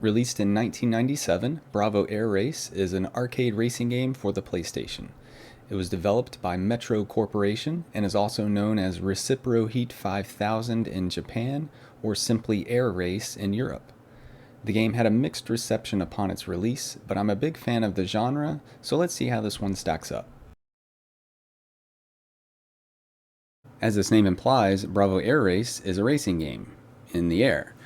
Released in 1997, Bravo Air Race is an arcade racing game for the PlayStation. It was developed by Metro Corporation and is also known as Recipro Heat 5000 in Japan or simply Air Race in Europe. The game had a mixed reception upon its release, but I'm a big fan of the genre, so let's see how this one stacks up. As its name implies, Bravo Air Race is a racing game in the air.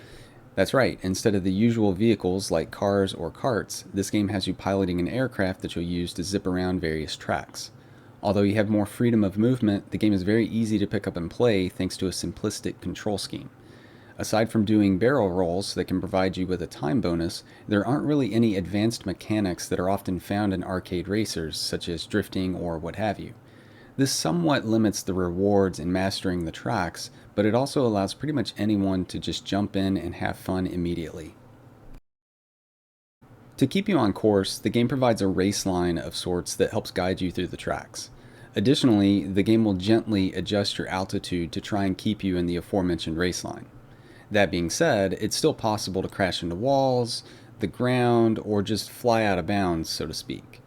That's right, instead of the usual vehicles like cars or carts, this game has you piloting an aircraft that you'll use to zip around various tracks. Although you have more freedom of movement, the game is very easy to pick up and play thanks to a simplistic control scheme. Aside from doing barrel rolls that can provide you with a time bonus, there aren't really any advanced mechanics that are often found in arcade racers, such as drifting or what have you. This somewhat limits the rewards in mastering the tracks, but it also allows pretty much anyone to just jump in and have fun immediately. To keep you on course, the game provides a race line of sorts that helps guide you through the tracks. Additionally, the game will gently adjust your altitude to try and keep you in the aforementioned race line. That being said, it's still possible to crash into walls, the ground, or just fly out of bounds, so to speak.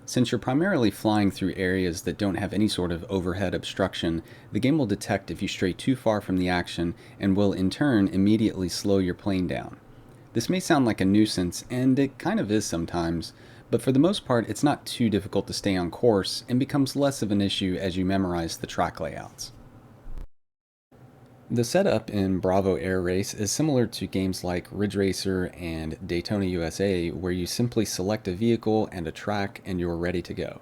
Since you're primarily flying through areas that don't have any sort of overhead obstruction, the game will detect if you stray too far from the action and will in turn immediately slow your plane down. This may sound like a nuisance, and it kind of is sometimes, but for the most part it's not too difficult to stay on course and becomes less of an issue as you memorize the track layouts. The setup in Bravo Air Race is similar to games like Ridge Racer and Daytona USA, where you simply select a vehicle and a track and you're ready to go.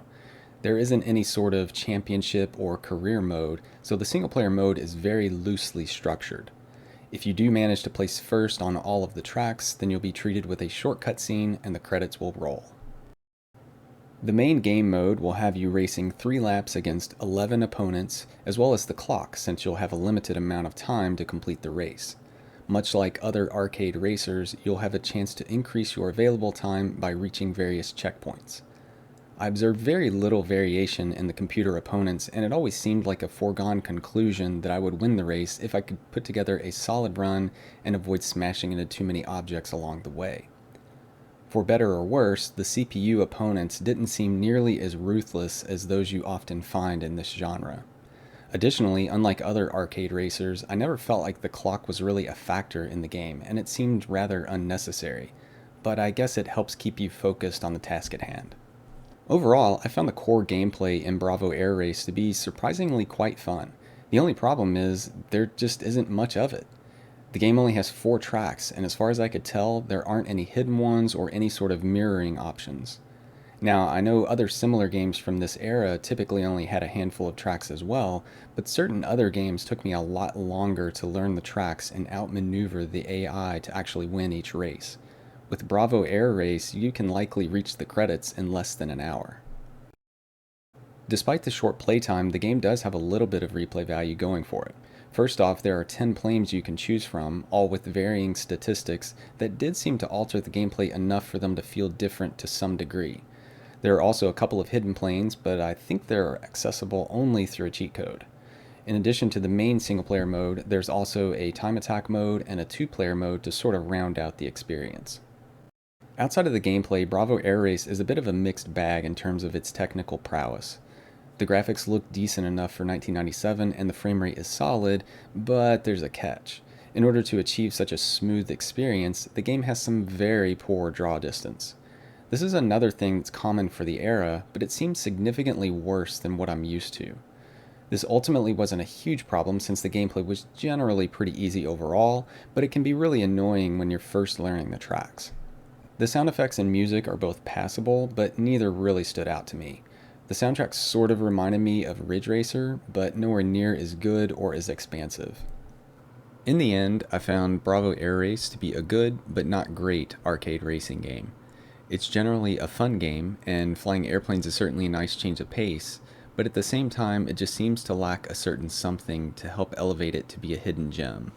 There isn't any sort of championship or career mode, so the single player mode is very loosely structured. If you do manage to place first on all of the tracks, then you'll be treated with a short cutscene and the credits will roll. The main game mode will have you racing 3 laps against 11 opponents, as well as the clock, since you'll have a limited amount of time to complete the race. Much like other arcade racers, you'll have a chance to increase your available time by reaching various checkpoints. I observed very little variation in the computer opponents, and it always seemed like a foregone conclusion that I would win the race if I could put together a solid run and avoid smashing into too many objects along the way. For better or worse, the CPU opponents didn't seem nearly as ruthless as those you often find in this genre. Additionally, unlike other arcade racers, I never felt like the clock was really a factor in the game, and it seemed rather unnecessary, but I guess it helps keep you focused on the task at hand. Overall, I found the core gameplay in Bravo Air Race to be surprisingly quite fun. The only problem is, there just isn't much of it. The game only has 4 tracks, and as far as I could tell, there aren't any hidden ones or any sort of mirroring options. Now, I know other similar games from this era typically only had a handful of tracks as well, but certain other games took me a lot longer to learn the tracks and outmaneuver the AI to actually win each race. With Bravo Air Race, you can likely reach the credits in less than an hour. Despite the short playtime, the game does have a little bit of replay value going for it. First off, there are 10 planes you can choose from, all with varying statistics that did seem to alter the gameplay enough for them to feel different to some degree. There are also a couple of hidden planes, but I think they're accessible only through a cheat code. In addition to the main single-player mode, there's also a time attack mode and a 2-player mode to sort of round out the experience. Outside of the gameplay, Bravo Air Race is a bit of a mixed bag in terms of its technical prowess. The graphics look decent enough for 1997 and the frame rate is solid, but there's a catch. In order to achieve such a smooth experience, the game has some very poor draw distance. This is another thing that's common for the era, but it seems significantly worse than what I'm used to. This ultimately wasn't a huge problem since the gameplay was generally pretty easy overall, but it can be really annoying when you're first learning the tracks. The sound effects and music are both passable, but neither really stood out to me. The soundtrack sort of reminded me of Ridge Racer, but nowhere near as good or as expansive. In the end, I found Bravo Air Race to be a good, but not great, arcade racing game. It's generally a fun game, and flying airplanes is certainly a nice change of pace, but at the same time, it just seems to lack a certain something to help elevate it to be a hidden gem.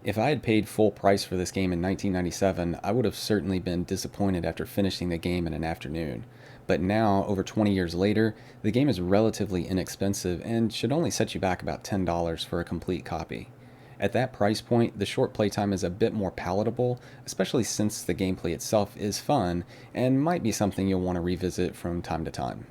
If I had paid full price for this game in 1997, I would have certainly been disappointed after finishing the game in an afternoon. But now, over 20 years later, the game is relatively inexpensive and should only set you back about $10 for a complete copy. At that price point, the short playtime is a bit more palatable, especially since the gameplay itself is fun and might be something you'll want to revisit from time to time.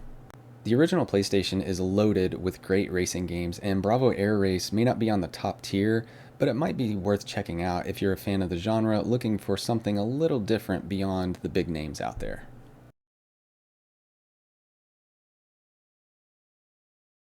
The original PlayStation is loaded with great racing games, and Bravo Air Race may not be on the top tier, but it might be worth checking out if you're a fan of the genre looking for something a little different beyond the big names out there.